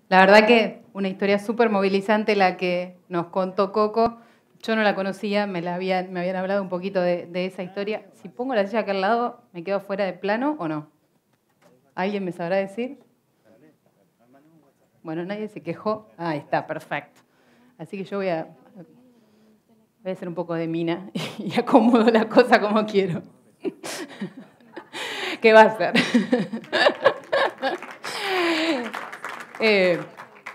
La verdad que una historia súper movilizante la que nos contó Coco. Yo no la conocía, me habían hablado un poquito de esa historia. Si pongo la silla acá al lado, ¿me quedo fuera de plano o no? ¿Alguien me sabrá decir? Bueno, nadie se quejó. Ahí está, perfecto. Así que yo voy a hacer un poco de mina y acomodo la cosa como quiero. ¿Qué va a ser?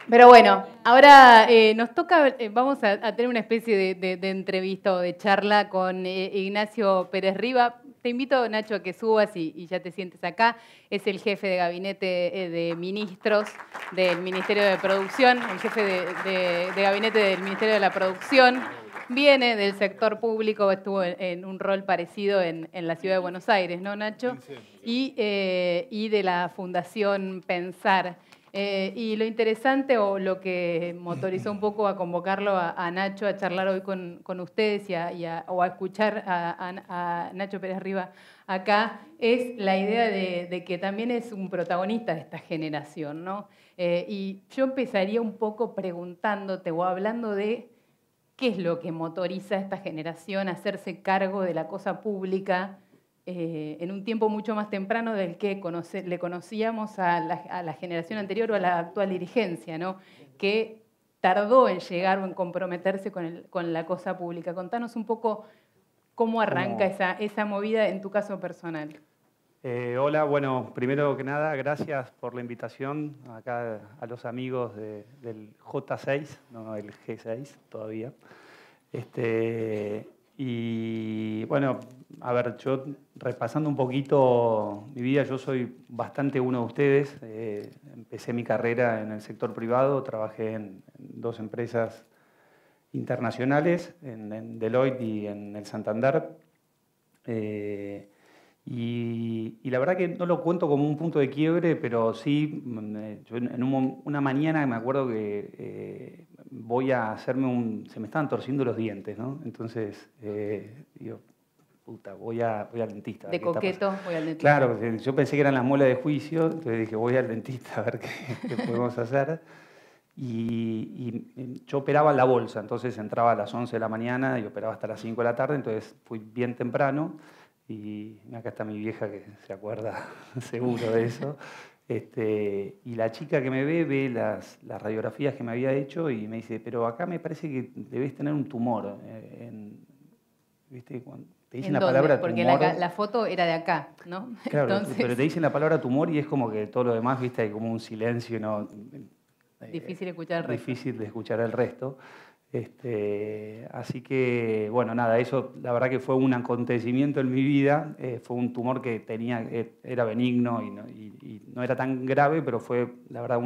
Pero bueno, ahora nos toca, vamos a tener una especie de entrevista o de charla con Ignacio Pérez Riva. Te invito, Nacho, a que subas y ya te sientes acá. Es el jefe de gabinete de ministros del Ministerio de Producción, el jefe de gabinete del Ministerio de la Producción. Viene del sector público, estuvo en un rol parecido en la ciudad de Buenos Aires, ¿no, Nacho? Y de la Fundación Pensar. Y lo interesante o lo que motorizó un poco a convocarlo a Nacho a charlar hoy con ustedes o a escuchar a Nacho Pérez Riva acá es la idea de que también es un protagonista de esta generación, ¿no? Y yo empezaría un poco preguntándote o hablando de qué es lo que motoriza a esta generación a hacerse cargo de la cosa pública en un tiempo mucho más temprano del que le conocíamos a la generación anterior o a la actual dirigencia, ¿no? Que tardó en llegar o en comprometerse con la cosa pública. Contanos un poco cómo arranca esa movida en tu caso personal. Hola, bueno, primero que nada, gracias por la invitación acá a los amigos del J6, no el G6 todavía. Y bueno, a ver, yo repasando un poquito mi vida, yo soy bastante uno de ustedes. Empecé mi carrera en el sector privado, trabajé en dos empresas internacionales, en Deloitte y en el Santander. Y la verdad que no lo cuento como un punto de quiebre, pero sí, yo en una mañana me acuerdo que voy a hacerme se me estaban torciendo los dientes, ¿no? Entonces, digo, puta, voy al dentista. De coqueto, voy al dentista. Claro, yo pensé que eran las muelas de juicio, entonces dije, voy al dentista a ver qué podemos hacer. Y yo operaba en la bolsa, entonces entraba a las 11 de la mañana y operaba hasta las 5 de la tarde, entonces fui bien temprano. Y acá está mi vieja que se acuerda seguro de eso. Y la chica que me ve las radiografías que me había hecho y me dice, pero acá me parece que debes tener un tumor. ¿Viste? Cuando te dicen la palabra porque tumor. la foto era de acá, ¿no? Claro, Entonces, pero te dicen la palabra tumor y es como que todo lo demás, viste, hay como un silencio, ¿no? Difícil escuchar el resto. Difícil de escuchar el resto. Así que, bueno, nada, eso la verdad que fue un acontecimiento en mi vida. Fue un tumor que era benigno y no era tan grave, pero fue, la verdad,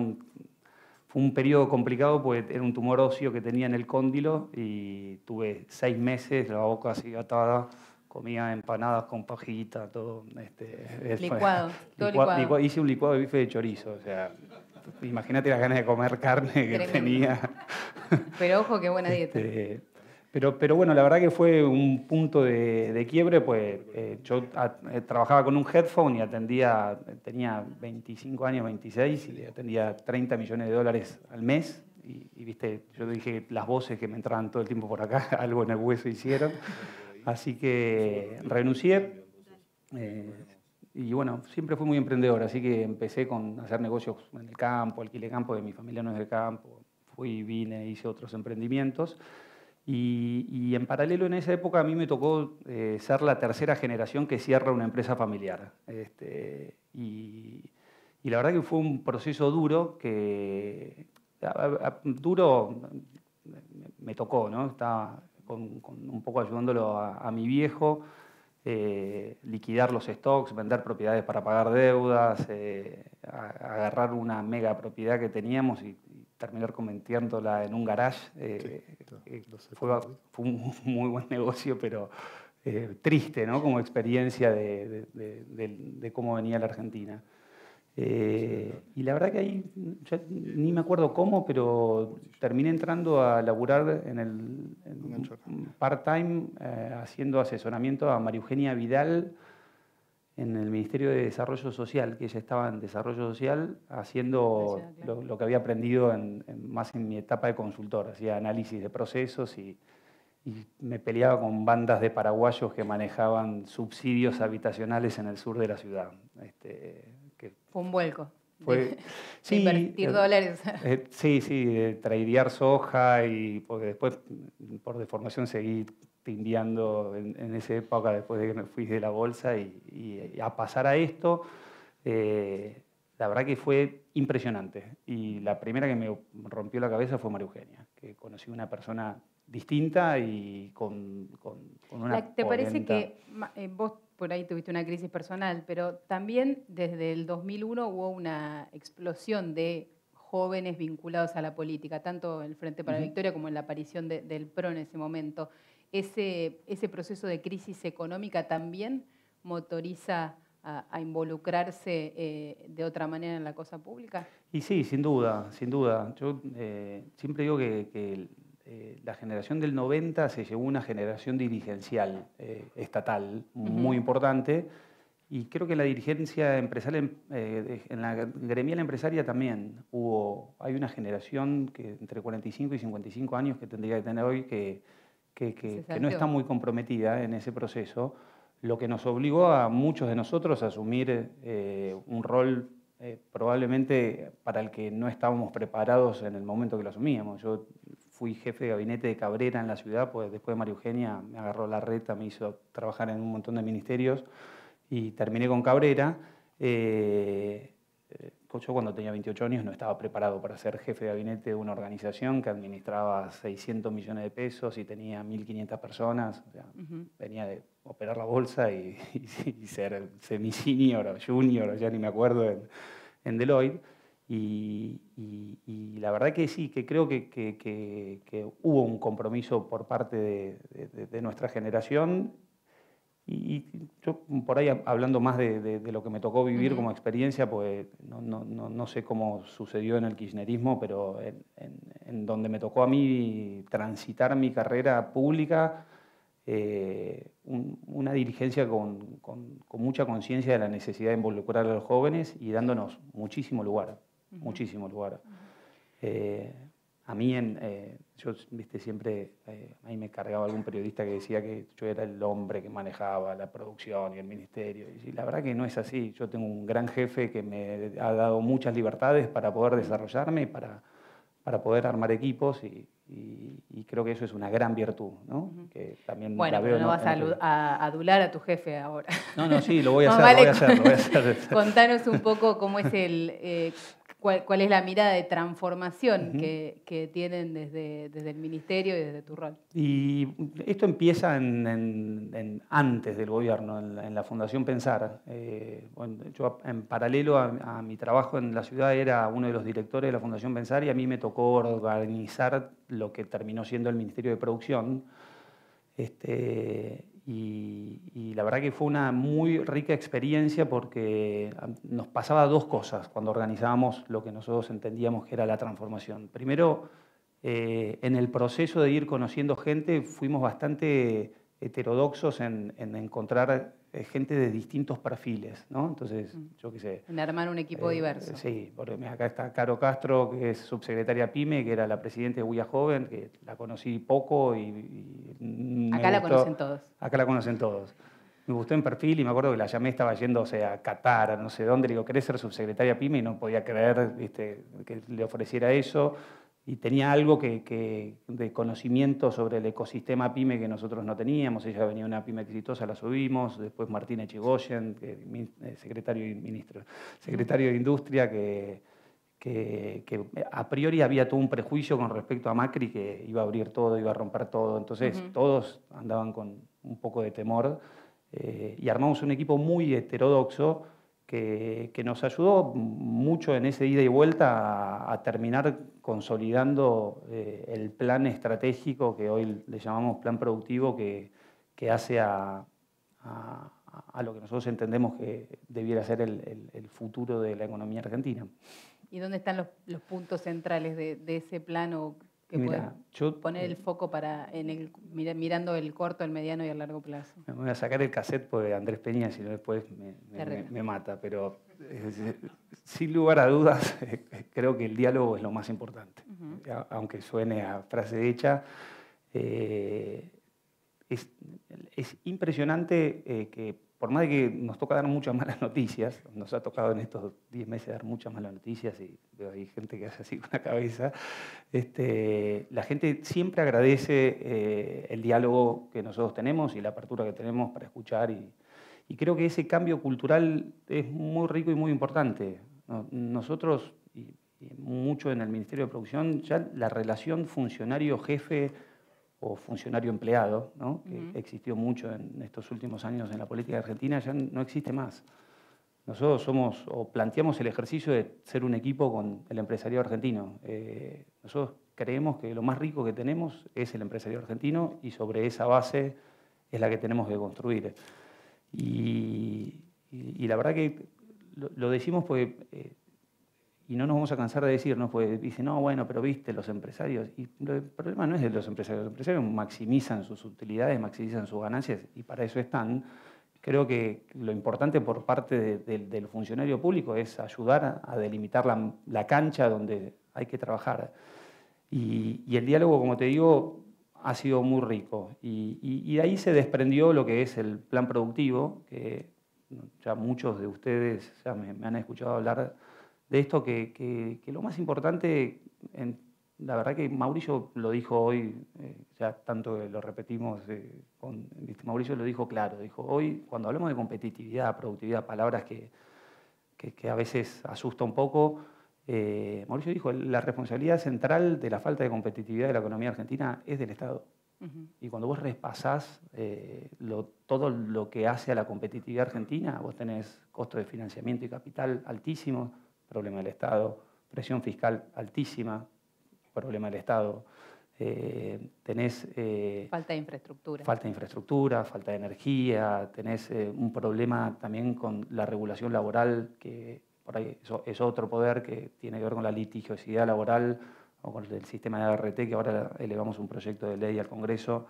fue un periodo complicado porque era un tumor óseo que tenía en el cóndilo y tuve 6 meses, la boca así atada, comía empanadas con pajita, todo. Licuado, todo licuado. Hice un licuado de bife de chorizo, o sea, imagínate las ganas de comer carne que tenía. Pero ojo, qué buena dieta. Pero bueno, la verdad que fue un punto de quiebre, pues yo trabajaba con un headphone y tenía 25 años, 26, y atendía $30 millones al mes. Y viste, yo dije, las voces que me entraban todo el tiempo por acá, algo en el hueso hicieron. Así que renuncié. Y bueno, siempre fui muy emprendedor, así que empecé con hacer negocios en el campo, alquilé campo, de mi familia no es del campo. Vine, hice otros emprendimientos. Y en paralelo en esa época a mí me tocó ser la tercera generación que cierra una empresa familiar. Y la verdad que fue un proceso duro duro me tocó, ¿no? Estaba un poco ayudándolo a mi viejo, liquidar los stocks, vender propiedades para pagar deudas, agarrar una mega propiedad que teníamos y terminar convirtiéndola en un garage. Fue un muy buen negocio, pero triste, ¿no? Como experiencia de cómo venía la Argentina. Y la verdad que ahí, ya ni me acuerdo cómo, pero terminé entrando a laburar en part-time, haciendo asesoramiento a María Eugenia Vidal, en el Ministerio de Desarrollo Social, que ella estaba en Desarrollo Social haciendo lo que había aprendido más en mi etapa de consultor. Hacía análisis de procesos y me peleaba con bandas de paraguayos que manejaban subsidios habitacionales en el sur de la ciudad. Fue un vuelco. Fue, de invertir dólares. Sí, de tradear soja, y porque después por deformación seguí timbiando en esa época después de que me fui de la bolsa y a pasar a esto, la verdad que fue impresionante. Y la primera que me rompió la cabeza fue María Eugenia, que conocí una persona distinta y con una ¿Te parece polenta. que vos por ahí tuviste una crisis personal, pero también desde el 2001 hubo una explosión de jóvenes vinculados a la política, tanto en el Frente para la Victoria como en la aparición del PRO en ese momento? ¿Ese proceso de crisis económica también motoriza a involucrarse de otra manera en la cosa pública? Y sí, sin duda, sin duda. Yo siempre digo que la generación del 90 se llevó una generación dirigencial estatal muy importante, y creo que la dirigencia empresarial, en la gremial empresaria también hay una generación que entre 45 y 55 años que tendría que tener hoy que no está muy comprometida en ese proceso, lo que nos obligó a muchos de nosotros a asumir un rol probablemente para el que no estábamos preparados en el momento que lo asumíamos. Yo fui jefe de gabinete de Cabrera en la ciudad, pues después de María Eugenia me agarró la reta, me hizo trabajar en un montón de ministerios y terminé con Cabrera. Yo cuando tenía 28 años no estaba preparado para ser jefe de gabinete de una organización que administraba 600 millones de pesos y tenía 1.500 personas. O sea, venía de operar la bolsa y ser semi-senior o junior, ya ni me acuerdo, en Deloitte. Y la verdad que sí, que creo que hubo un compromiso por parte de nuestra generación. Y yo por ahí hablando más de lo que me tocó vivir como experiencia, pues no sé cómo sucedió en el kirchnerismo, pero en donde me tocó a mí transitar mi carrera pública, una dirigencia con mucha conciencia de la necesidad de involucrar a los jóvenes y dándonos muchísimo lugar, muchísimo lugar. A mí, yo siempre, ahí me cargaba algún periodista que decía que yo era el hombre que manejaba la producción y el ministerio. Y la verdad que no es así. Yo tengo un gran jefe que me ha dado muchas libertades para poder desarrollarme, para poder armar equipos, y creo que eso es una gran virtud, ¿no? Que también bueno, la veo, pero no vas a adular a tu jefe ahora. No, sí, lo voy a hacer, lo voy a hacer. Contanos un poco cómo es cuál es la mirada de transformación que tienen desde el ministerio y desde tu rol. Y esto empieza antes del gobierno, en la Fundación Pensar. Bueno, yo en paralelo a mi trabajo en la ciudad era uno de los directores de la Fundación Pensar, y a mí me tocó organizar lo que terminó siendo el Ministerio de Producción. Y la verdad que fue una muy rica experiencia porque nos pasaba dos cosas cuando organizábamos lo que nosotros entendíamos que era la transformación. Primero, en el proceso de ir conociendo gente fuimos bastante heterodoxos en encontrar gente de distintos perfiles, ¿no? Entonces, yo qué sé. En armar un equipo diverso. Sí, porque acá está Caro Castro, que es subsecretaria PYME, que era la presidenta de Huilla Joven, que la conocí poco y acá la conocen todos. Acá la conocen todos. Me gustó en perfil y me acuerdo que la llamé, estaba yéndose a Qatar, a no sé dónde, le digo, ¿querés ser subsecretaria PYME? Y no podía creer, ¿viste?, que le ofreciera eso. Y tenía algo de conocimiento sobre el ecosistema PYME que nosotros no teníamos. Ella venía de una PYME exitosa, la subimos. Después Martín Echegoyen, secretario de Industria, que a priori había todo un prejuicio con respecto a Macri, que iba a abrir todo, iba a romper todo. Entonces todos andaban con un poco de temor. Y armamos un equipo muy heterodoxo que nos ayudó mucho en ese ida y vuelta a terminar consolidando el plan estratégico que hoy le llamamos plan productivo, que hace a lo que nosotros entendemos que debiera ser el futuro de la economía argentina. ¿Y dónde están los puntos centrales de ese plan, o que Mira, poner el foco mirando el corto, el mediano y el largo plazo? Me voy a sacar el cassette porque Andrés Peña, si no después me mata, pero sin lugar a dudas creo que el diálogo es lo más importante. Aunque suene a frase hecha, es impresionante que por más de que nos toca dar muchas malas noticias, nos ha tocado en estos 10 meses dar muchas malas noticias y veo ahí gente que hace así con la cabeza, la gente siempre agradece el diálogo que nosotros tenemos y la apertura que tenemos para escuchar y creo que ese cambio cultural es muy rico y muy importante. Nosotros, y mucho en el Ministerio de Producción, ya la relación funcionario-jefe o funcionario-empleado, ¿no? Que existió mucho en estos últimos años en la política argentina, ya no existe más. Nosotros somos, o planteamos el ejercicio de ser un equipo con el empresariado argentino. Nosotros creemos que lo más rico que tenemos es el empresariado argentino y sobre esa base es la que tenemos que construir. Y la verdad que lo decimos porque... y no nos vamos a cansar de decirnos, pues dicen, no, bueno, pero viste, los empresarios. Y el problema no es de los empresarios maximizan sus utilidades, maximizan sus ganancias y para eso están. Creo que lo importante por parte del funcionario público es ayudar a delimitar la cancha donde hay que trabajar. Y el diálogo, como te digo, ha sido muy rico. Y de ahí se desprendió lo que es el plan productivo, que ya muchos de ustedes ya me han escuchado hablar de esto, que lo más importante, la verdad que Mauricio lo dijo hoy, ya tanto que lo repetimos, Mauricio lo dijo claro, dijo hoy cuando hablamos de competitividad, productividad, palabras que a veces asusta un poco, Mauricio dijo la responsabilidad central de la falta de competitividad de la economía argentina es del Estado. Y cuando vos repasás todo lo que hace a la competitividad argentina, vos tenés costos de financiamiento y capital altísimos, problema del Estado, presión fiscal altísima, problema del Estado, tenés... falta de infraestructura. Falta de infraestructura, falta de energía, tenés un problema también con la regulación laboral, que por ahí es otro poder que tiene que ver con la litigiosidad laboral o con el sistema de ART, que ahora elevamos un proyecto de ley al Congreso,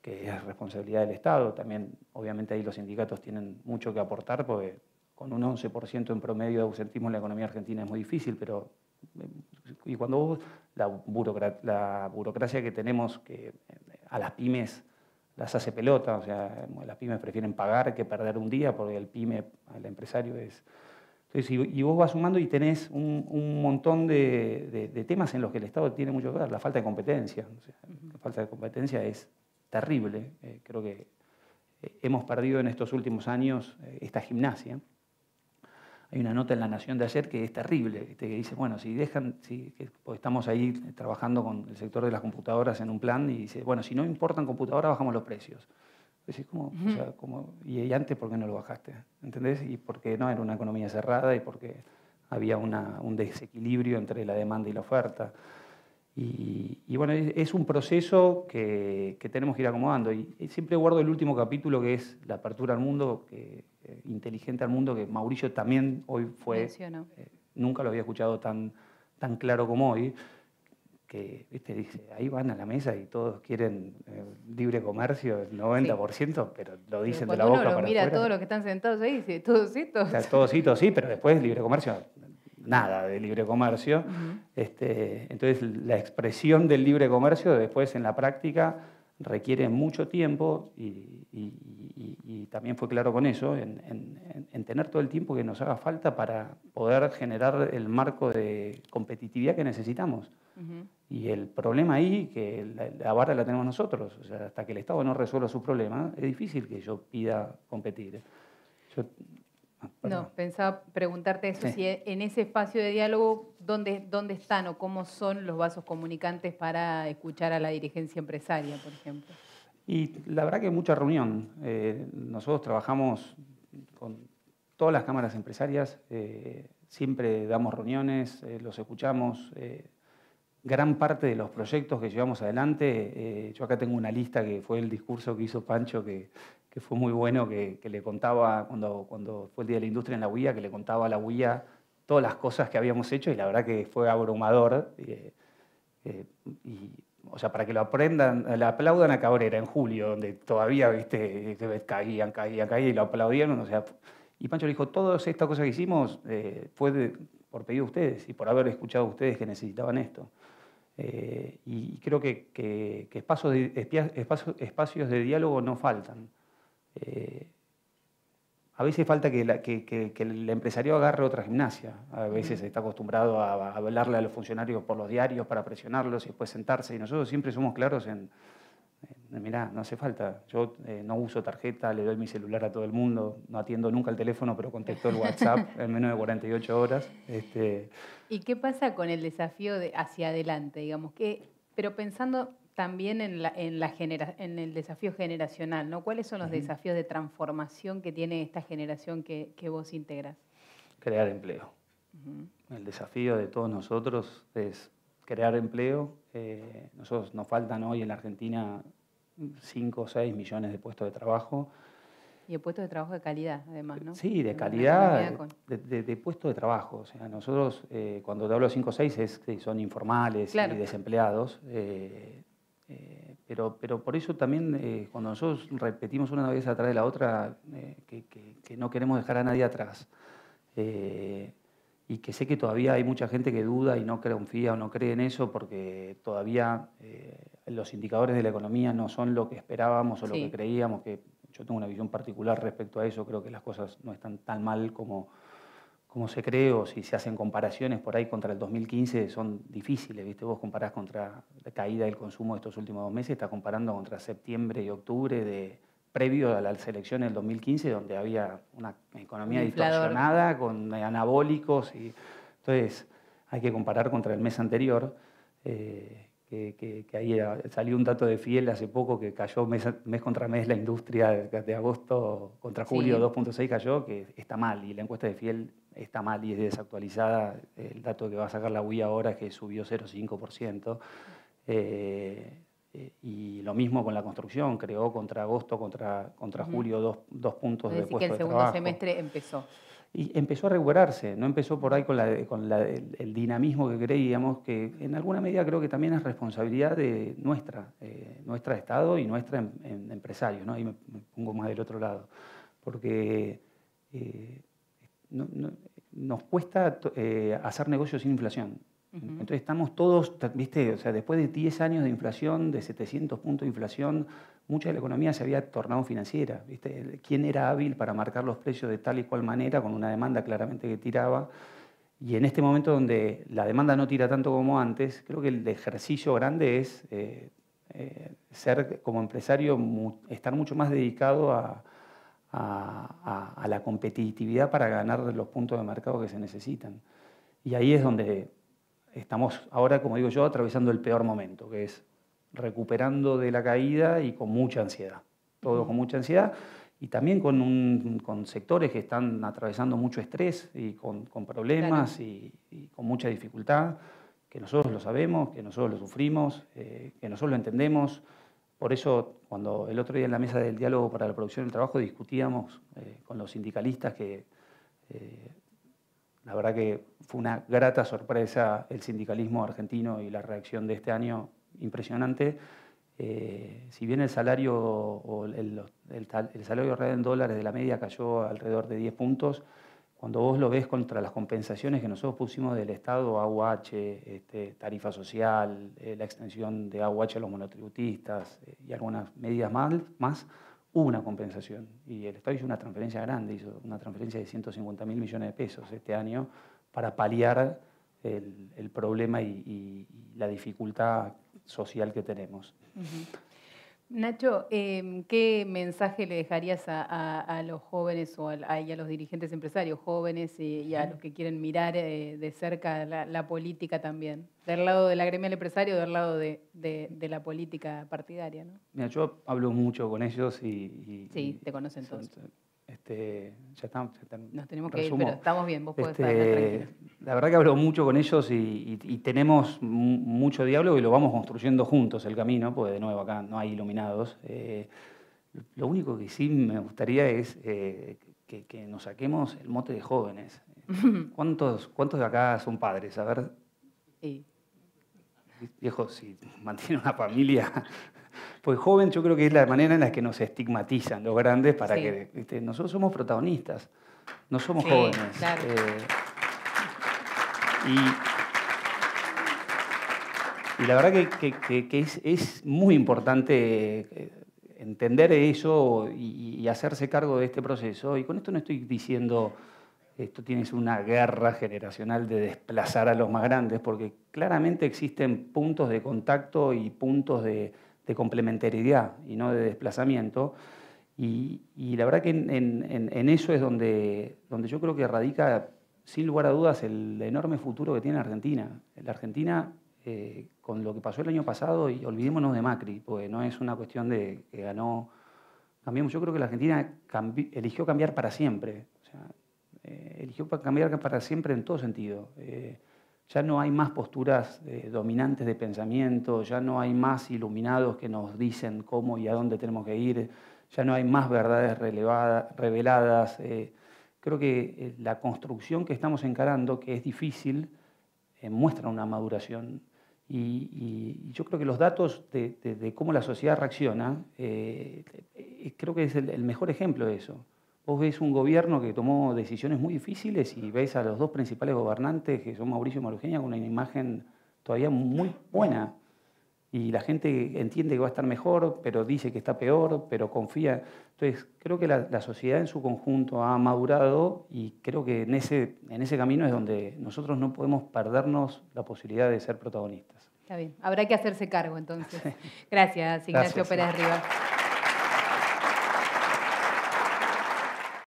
que es responsabilidad del Estado. También, obviamente, ahí los sindicatos tienen mucho que aportar, porque con un 11% en promedio de ausentismo en la economía argentina es muy difícil, pero y cuando vos, la burocracia que tenemos, que a las pymes las hace pelota, o sea, las pymes prefieren pagar que perder un día, porque el empresario es... Entonces, y vos vas sumando y tenés un montón de temas en los que el Estado tiene mucho que ver, la falta de competencia. O sea, la falta de competencia es terrible. Creo que hemos perdido en estos últimos años esta gimnasia. Hay una nota en La Nación de ayer que es terrible, que dice, bueno, pues estamos ahí trabajando con el sector de las computadoras en un plan y dice, bueno, si no importan computadoras, bajamos los precios. Entonces, o sea, ¿y antes por qué no lo bajaste? ¿Entendés? Y porque no era una economía cerrada y porque había un desequilibrio entre la demanda y la oferta. Y bueno, es un proceso que tenemos que ir acomodando. Y siempre guardo el último capítulo, que es la apertura al mundo, inteligente al mundo, que Mauricio también hoy fue, nunca lo había escuchado tan claro como hoy, que dice, ahí van a la mesa y todos quieren libre comercio, el 90%, pero lo dicen de la boca para afuera. Cuando uno mira a todos los que están sentados ahí, dice, todos sí, todos. O sea, todos sí, pero después libre comercio, nada de libre comercio. Entonces, la expresión del libre comercio después en la práctica requiere mucho tiempo y también fue claro con eso, en tener todo el tiempo que nos haga falta para poder generar el marco de competitividad que necesitamos. Y el problema ahí, que la vara la tenemos nosotros, o sea, hasta que el Estado no resuelva sus problemas, es difícil que yo pida competir. No, pensaba preguntarte eso, si en ese espacio de diálogo, ¿dónde están o cómo son los vasos comunicantes para escuchar a la dirigencia empresaria, por ejemplo? Y la verdad que hay mucha reunión. Nosotros trabajamos con todas las cámaras empresarias, siempre damos reuniones, los escuchamos. Gran parte de los proyectos que llevamos adelante, yo acá tengo una lista que fue el discurso que hizo Pancho, que fue muy bueno, que le contaba cuando fue el Día de la Industria en la UIA, que le contaba a la UIA todas las cosas que habíamos hecho y la verdad que fue abrumador. O sea, para que lo aprendan, le aplaudan a Cabrera en julio, donde todavía, viste, caían, y lo aplaudieron, o sea, y Pancho le dijo, todas estas cosas que hicimos fue por pedido de ustedes y por haber escuchado a ustedes que necesitaban esto. Y creo que espacios de diálogo no faltan. A veces falta que el empresario agarre otra gimnasia. A veces está acostumbrado a hablarle a los funcionarios por los diarios para presionarlos y después sentarse. Y nosotros siempre somos claros en mirá, no hace falta. Yo no uso tarjeta, le doy mi celular a todo el mundo, no atiendo nunca el teléfono, pero contesto el WhatsApp en menos de 48 horas. ¿Y qué pasa con el desafío de hacia adelante, digamos? Pero pensando también en el desafío generacional, ¿no? ¿Cuáles son los desafíos de transformación que tiene esta generación que vos integras? Crear empleo. El desafío de todos nosotros es crear empleo. Nosotros nos faltan hoy en la Argentina 5 o 6 millones de puestos de trabajo. Y de puestos de trabajo de calidad, además, ¿no? Sí, de calidad, de puestos de trabajo. O sea, nosotros, cuando te hablo de 5 o 6, son informales y desempleados. Pero por eso también, cuando nosotros repetimos una vez atrás de la otra, que no queremos dejar a nadie atrás, y que sé que todavía hay mucha gente que duda y no confía o no cree en eso porque todavía los indicadores de la economía no son lo que esperábamos o lo que creíamos, que yo tengo una visión particular respecto a eso, creo que las cosas no están tan mal como se cree, o si se hacen comparaciones por ahí contra el 2015 son difíciles, ¿viste? Vos comparás contra la caída del consumo de estos últimos 2 meses, estás comparando contra septiembre y octubre previo a las elecciones del 2015, donde había una economía distorsionada, con anabólicos. Entonces, hay que comparar contra el mes anterior, que ahí salió un dato de Fiel hace poco que cayó mes contra mes la industria de agosto contra julio, 2.6 cayó, que está mal, y la encuesta de Fiel está mal y es desactualizada. El dato que va a sacar la UI ahora es que subió 0,5%. Y lo mismo con la construcción, creó contra agosto, contra julio 2 puntos de puesto de trabajo. Que el segundo semestre empezó. Y empezó a recuperarse, no empezó por ahí con el dinamismo que creíamos, que en alguna medida creo que también es responsabilidad de nuestra Estado y nuestra empresarios, ¿no? Ahí me pongo más del otro lado, porque nos cuesta hacer negocios sin inflación. Entonces estamos todos, ¿viste? O sea, después de 10 años de inflación, de 700 puntos de inflación, mucha de la economía se había tornado financiera, ¿viste? ¿Quién era hábil para marcar los precios de tal y cual manera, con una demanda claramente que tiraba? Y en este momento donde la demanda no tira tanto como antes, creo que el ejercicio grande es ser, como empresario, estar mucho más dedicado a la competitividad para ganar los puntos de mercado que se necesitan. Y ahí es donde estamos ahora, como digo yo, atravesando el peor momento, que es recuperando de la caída y con mucha ansiedad. Todo con mucha ansiedad y también con sectores que están atravesando mucho estrés y con problemas y con mucha dificultad, que nosotros lo sabemos, que nosotros lo sufrimos, que nosotros lo entendemos. Por eso, cuando el otro día en la mesa del diálogo para la producción del trabajo discutíamos con los sindicalistas que la verdad que fue una grata sorpresa el sindicalismo argentino y la reacción de este año, impresionante. Si bien el salario o el salario real en dólares de la media cayó alrededor de 10 puntos, cuando vos lo ves contra las compensaciones que nosotros pusimos del Estado, AUH, tarifa social, la extensión de AUH a los monotributistas y algunas medidas más, hubo una compensación. Y el Estado hizo una transferencia grande, hizo una transferencia de 150.000 millones de pesos este año para paliar el problema y la dificultad social que tenemos. Nacho, ¿qué mensaje le dejarías a los jóvenes o a los dirigentes empresarios jóvenes y a los que quieren mirar de cerca la política también? Del lado de la gremial empresario, del lado de la política partidaria, ¿no? Mira, yo hablo mucho con ellos y sí, te conocen todos. Ya estamos. Nos tenemos que ir, pero estamos bien, vos podés estar tranquilo. La verdad que hablo mucho con ellos y tenemos mucho diálogo y lo vamos construyendo juntos el camino, porque de nuevo acá no hay iluminados. Lo único que sí me gustaría es que nos saquemos el mote de jóvenes. ¿Cuántos de acá son padres? A ver. Sí. viejo, si mantiene una familia... Pues joven yo creo que es la manera en la que nos estigmatizan los grandes para que... ¿viste? Nosotros somos protagonistas, no somos jóvenes. Claro. Y la verdad que es muy importante entender eso y hacerse cargo de este proceso. Y con esto no estoy diciendo... Esto tienes una guerra generacional de desplazar a los más grandes, porque claramente existen puntos de contacto y puntos de complementariedad y no de desplazamiento. Y la verdad que en eso es donde yo creo que radica, sin lugar a dudas, el enorme futuro que tiene Argentina. La Argentina, con lo que pasó el año pasado, y olvidémonos de Macri, porque no es una cuestión de que ganó, cambiamos. Yo creo que la Argentina eligió cambiar para siempre. O sea, eligió cambiar para siempre en todo sentido. Ya no hay más posturas dominantes de pensamiento, ya no hay más iluminados que nos dicen cómo y a dónde tenemos que ir, ya no hay más verdades reveladas. Creo que la construcción que estamos encarando, que es difícil, muestra una maduración. Y yo creo que los datos de cómo la sociedad reacciona, creo que es el mejor ejemplo de eso. Vos ves un gobierno que tomó decisiones muy difíciles y ves a los dos principales gobernantes, que son Mauricio y María Eugenia, con una imagen todavía muy buena. Y la gente entiende que va a estar mejor, pero dice que está peor, pero confía. Entonces, creo que la sociedad en su conjunto ha madurado y creo que en ese camino es donde nosotros no podemos perdernos la posibilidad de ser protagonistas. Está bien, habrá que hacerse cargo entonces. Gracias, Ignacio Pérez Rivas.